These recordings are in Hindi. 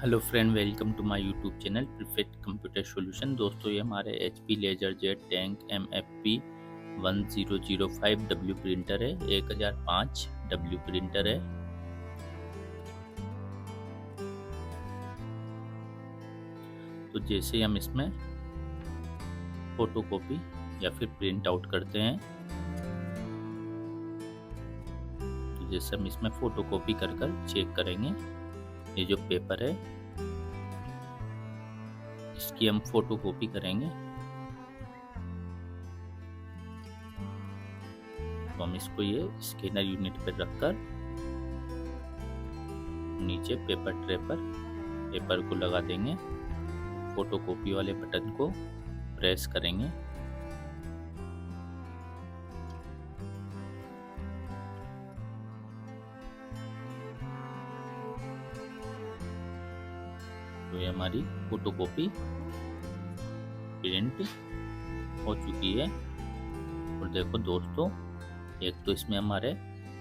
Hello friend, welcome to my YouTube channel perfect computer solution. दोस्तों, ये हमारे HP laser jet tank MFP 1005 W printer है। 1005 डब्ल्यू प्रिंटर है। तो जैसे हम इसमें फोटोकॉपी या फिर प्रिंट आउट करते हैं, तो जैसे हम इसमें फोटोकॉपी कर चेक करेंगे। ये जो पेपर है, इसकी हम फोटोकॉपी करेंगे। तो हम इसको ये स्कैनर यूनिट पर रखकर नीचे पेपर ट्रे पर पेपर को लगा देंगे। फोटोकॉपी वाले बटन को प्रेस करेंगे। तो ये हमारी फोटोकॉपी प्रिंट हो चुकी है। और देखो दोस्तों, एक तो इसमें हमारे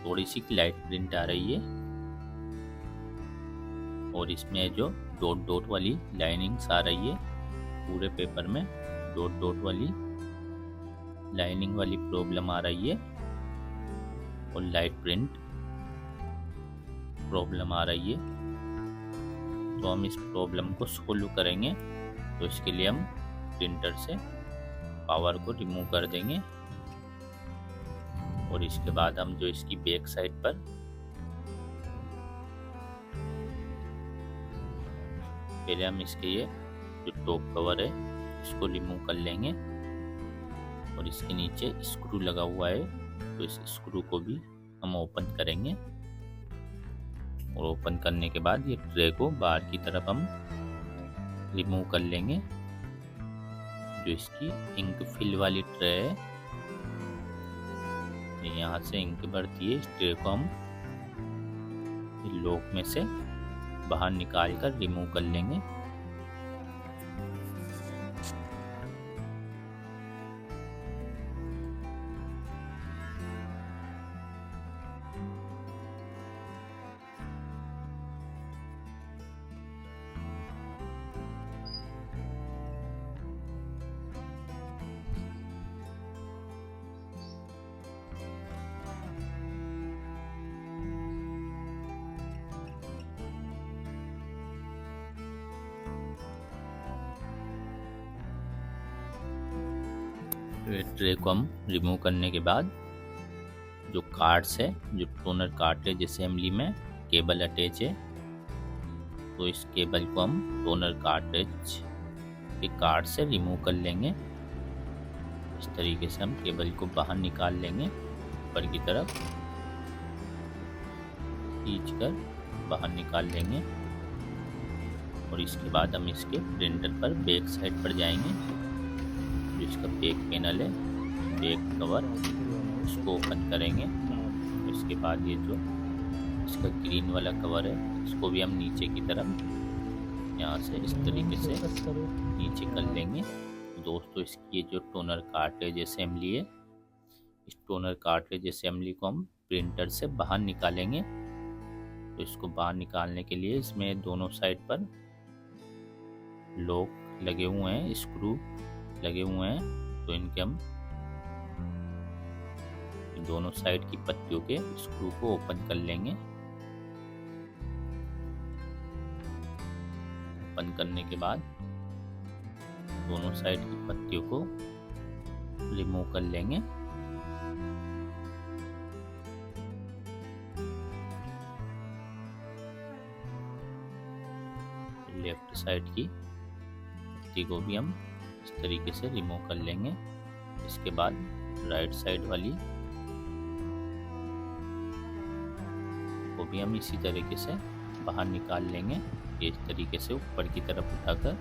थोड़ी सी लाइट प्रिंट आ रही है, और इसमें जो डॉट डॉट वाली लाइनिंग्स आ रही है, पूरे पेपर में डॉट डॉट वाली लाइनिंग वाली प्रॉब्लम आ रही है, और लाइट प्रिंट प्रॉब्लम आ रही है। तो हम इस प्रॉब्लम को सोल्व करेंगे। तो इसके लिए हम प्रिंटर से पावर को रिमूव कर देंगे, और इसके बाद हम जो इसकी बैक साइड पर पहले हम इसके ये जो टॉप कवर है इसको रिमूव कर लेंगे, और इसके नीचे स्क्रू लगा हुआ है, तो इस स्क्रू को भी हम ओपन करेंगे। और ओपन करने के बाद ये ट्रे को बाहर की तरफ हम रिमूव कर लेंगे। जो इसकी इंक फिल वाली ट्रे है, यहाँ से इंक भरती है। इस ट्रे को हम लॉक में से बाहर निकाल कर रिमूव कर लेंगे। ट्रे को हम रिमूव करने के बाद जो कार्ड्स है, जो टोनर कार्ट्रिज असेंबली में केबल अटैच है, तो इस केबल को हम टोनर कार्ट्रिज के कार्ड से रिमूव कर लेंगे। इस तरीके से हम केबल को बाहर निकाल लेंगे, ऊपर की तरफ खींचकर बाहर निकाल लेंगे। और इसके बाद हम इसके प्रिंटर पर बैक साइड पर जाएंगे। जो इसका बैक पैनल है, बैक कवर, इसको ओपन करेंगे। इसके बाद ये जो इसका ग्रीन वाला कवर है, इसको भी हम नीचे की तरफ यहाँ से इस तरीके से नीचे कर लेंगे। दोस्तों, इसकी ये जो टोनर कार्ट्रिज असेंबली है, इस टोनर कार्ट्रिज असेंबली को हम प्रिंटर से बाहर निकालेंगे। तो इसको बाहर निकालने के लिए इसमें दोनों साइड पर लॉक लगे हुए हैं, स्क्रू लगे हुए हैं। तो इनके हम दोनों साइड की पत्तियों के स्क्रू को ओपन कर लेंगे। ओपन करने के बाद दोनों साइड की पत्तियों को रिमूव कर लेंगे। लेफ्ट साइड की पत्ती को भी हम इस तरीके से रिमूव कर लेंगे। इसके बाद राइट साइड वाली को भी हम इसी तरीके से बाहर निकाल लेंगे। ये इस तरीके से ऊपर की तरफ उठाकर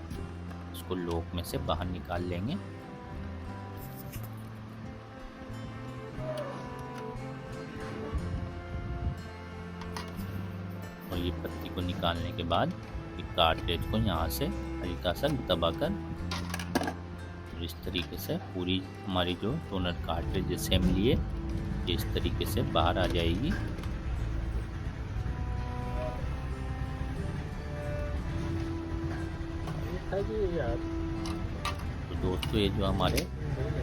इसको लॉक में से बाहर निकाल लेंगे। और ये पत्ती को निकालने के बाद कार्ट्रिज को यहाँ से हल्का सा दबाकर इस तरीके से पूरी हमारी जो टोनर कार्ट्रिज असेंबली है, इस तरीके से बाहर आ जाएगी। तो दोस्तों ये जो हमारे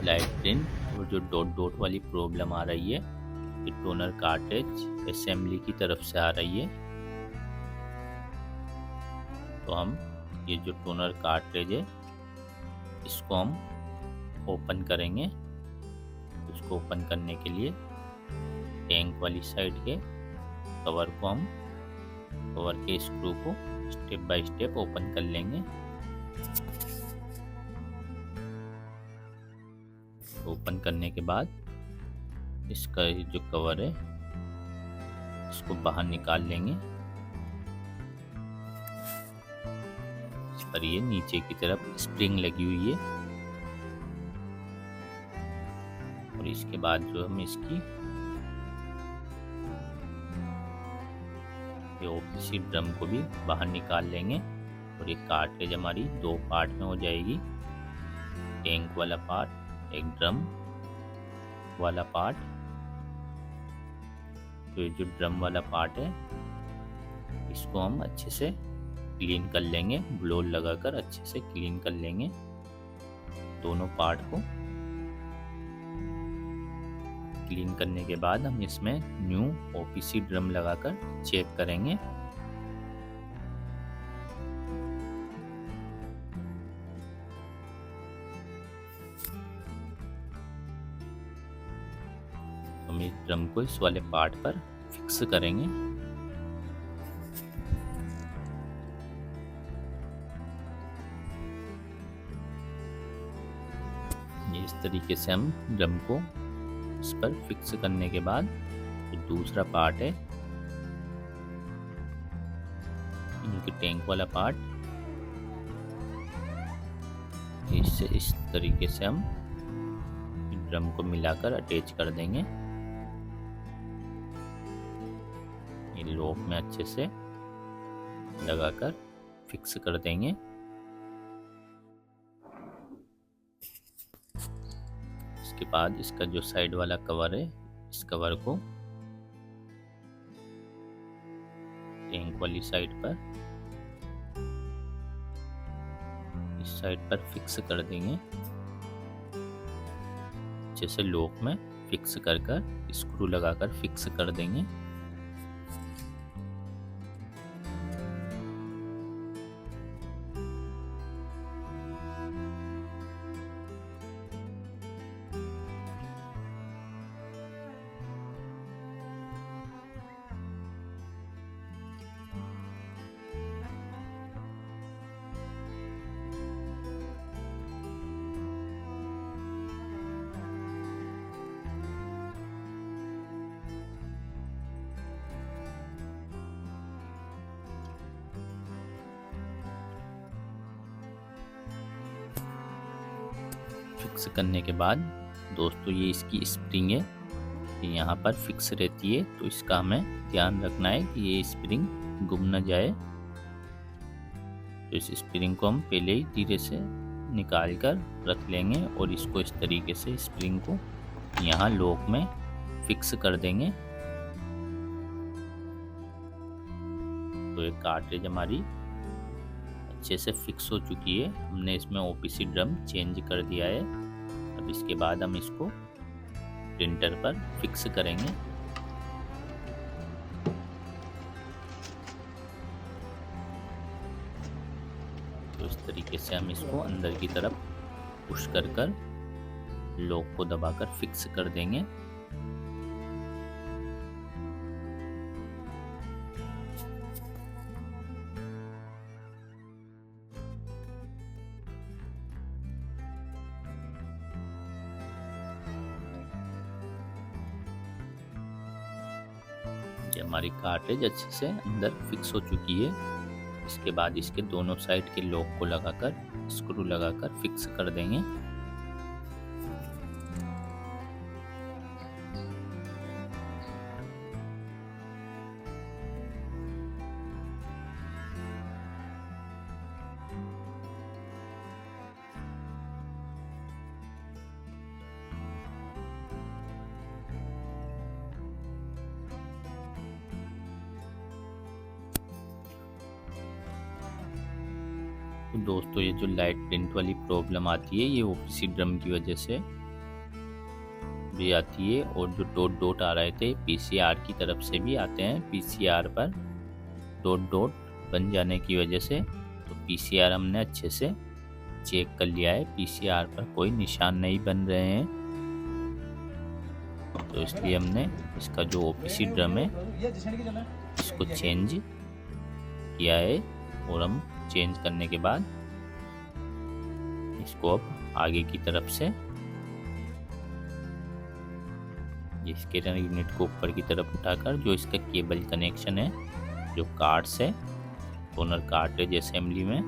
लाइट प्रिंट और जो डॉट डॉट वाली प्रॉब्लम आ रही है, ये टोनर कार्ट्रिज असेंबली की तरफ से आ रही है। तो हम ये जो टोनर कार्ट्रिज है इसको हम ओपन करेंगे। इसको ओपन करने के लिए टैंक वाली साइड के कवर को हम कवर के स्क्रू को स्टेप बाय स्टेप ओपन कर लेंगे। ओपन करने के बाद इसका जो कवर है इसको बाहर निकाल लेंगे। इस पर ये नीचे की तरफ स्प्रिंग लगी हुई है और इसके बाद जो हम इसकी ये ओपीसी ड्रम को भी बाहर निकाल लेंगे और ये कार्ट्रिज हमारी दो पार्ट में हो जाएगी। टैंक वाला पार्ट, एक ड्रम वाला पार्ट। तो ये जो ड्रम वाला पार्ट है इसको हम अच्छे से क्लीन कर लेंगे, ब्लोर लगाकर अच्छे से क्लीन कर लेंगे दोनों पार्ट को। क्लीन करने के बाद हम इसमें न्यू ओपीसी ड्रम लगाकर चेक करेंगे। हम इस ड्रम को इस वाले पार्ट पर फिक्स करेंगे। इस तरीके से हम ड्रम को इस पर फिक्स करने के बाद जो दूसरा पार्ट है इनके टैंक वाला पार्ट, इससे इस तरीके से हम ड्रम को मिलाकर अटैच कर देंगे। ये लॉक में अच्छे से लगाकर फिक्स कर देंगे। इसके बाद इसका जो साइड वाला कवर है इस कवर को टैंक वाली साइड पर इस साइड पर फिक्स कर देंगे। जैसे लॉक में फिक्स कर स्क्रू लगाकर फिक्स कर देंगे। फिक्स करने के बाद दोस्तों ये इसकी स्प्रिंग है, ये यहाँ पर फिक्स रहती है। तो इसका हमें ध्यान रखना है कि ये स्प्रिंग गुम न जाए। तो इस स्प्रिंग को हम पहले ही धीरे से निकाल कर रख लेंगे और इसको इस तरीके से स्प्रिंग को यहाँ लॉक में फिक्स कर देंगे। तो ये कार्ट्रिज हमारी अच्छे से फिक्स हो चुकी है। हमने इसमें ओपीसी ड्रम चेंज कर दिया है। अब इसके बाद हम इसको प्रिंटर पर फिक्स करेंगे। तो इस तरीके से हम इसको अंदर की तरफ पुश कर लॉक को दबाकर फिक्स कर देंगे। हमारी कार्ट्रिज अच्छे से अंदर फिक्स हो चुकी है। इसके बाद इसके दोनों साइड के लॉक को लगाकर स्क्रू लगाकर फिक्स कर देंगे। देखो दोस्तों, ये जो लाइट प्रिंट वाली प्रॉब्लम आती है ये ओपीसी ड्रम की वजह से भी आती है, और जो डॉट डॉट आ रहे थे पीसीआर की तरफ से भी आते हैं। पीसीआर पर डॉट डॉट बन जाने की वजह से, तो पीसीआर हमने अच्छे से चेक कर लिया है, पीसीआर पर कोई निशान नहीं बन रहे हैं, तो इसलिए हमने इसका जो ओपीसी ड्रम है इसको चेंज किया है। और हम चेंज करने के बाद इसको अब आगे की तरफ से इसके यूनिट को ऊपर की तरफ उठाकर जो इसका केबल कनेक्शन है, जो कार्ड से टोनर कार्ट्रिज असेंबली में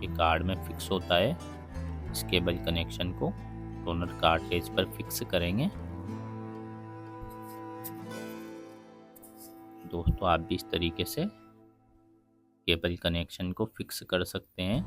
ये कार्ड में फिक्स होता है, इस केबल कनेक्शन को टोनर कार्ट्रिज पर फिक्स करेंगे। दोस्तों आप भी इस तरीके से केबल कनेक्शन को फिक्स कर सकते हैं।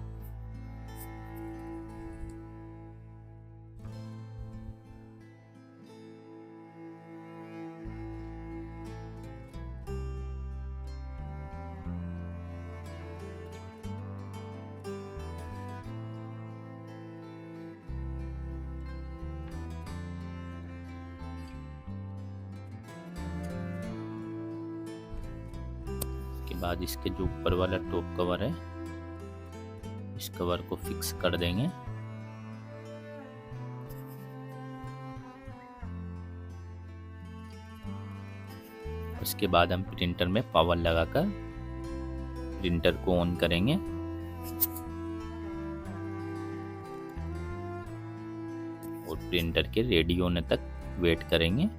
के बाद इसके जो ऊपर वाला टॉप कवर है इस कवर को फिक्स कर देंगे। उसके बाद हम प्रिंटर में पावर लगाकर प्रिंटर को ऑन करेंगे। और प्रिंटर के रेडी होने तक वेट करेंगे।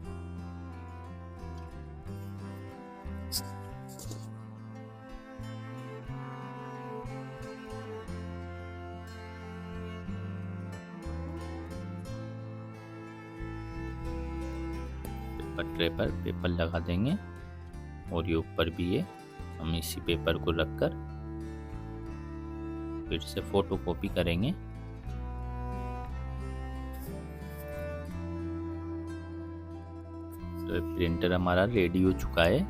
पेपर ट्रे पर पेपर लगा देंगे और ये ऊपर भी है, हम इसी पेपर को रखकर फिर से फोटो कॉपी करेंगे। तो प्रिंटर हमारा रेडी हो चुका है।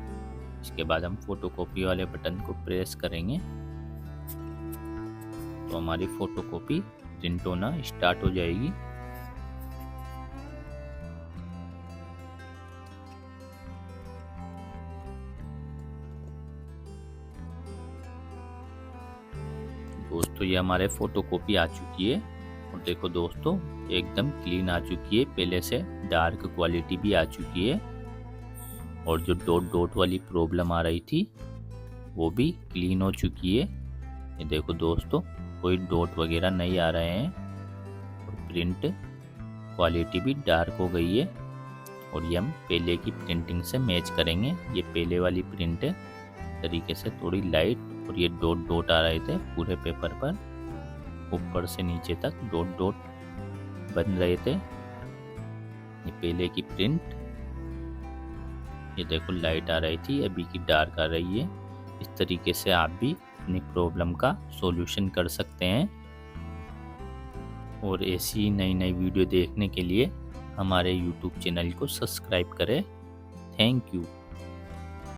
इसके बाद हम फोटो कॉपी वाले बटन को प्रेस करेंगे तो हमारी फोटो कॉपी प्रिंट होना स्टार्ट हो जाएगी। दोस्तों ये हमारे फोटो कॉपी आ चुकी है और देखो दोस्तों एकदम क्लीन आ चुकी है, पहले से डार्क क्वालिटी भी आ चुकी है और जो डॉट डॉट वाली प्रॉब्लम आ रही थी वो भी क्लीन हो चुकी है। ये देखो दोस्तों कोई डॉट वगैरह नहीं आ रहे हैं और प्रिंट क्वालिटी भी डार्क हो गई है। और ये हम पहले की प्रिंटिंग से मैच करेंगे। ये पहले वाली प्रिंट है तरीके से थोड़ी लाइट और ये डॉट डॉट आ रहे थे पूरे पेपर पर, ऊपर से नीचे तक डॉट डॉट बन रहे थे। ये पहले की प्रिंट, ये देखो लाइट आ रही थी, अभी की डार्क आ रही है। इस तरीके से आप भी अपनी प्रॉब्लम का सॉल्यूशन कर सकते हैं। और ऐसी नई नई वीडियो देखने के लिए हमारे YouTube चैनल को सब्सक्राइब करें। Thank you.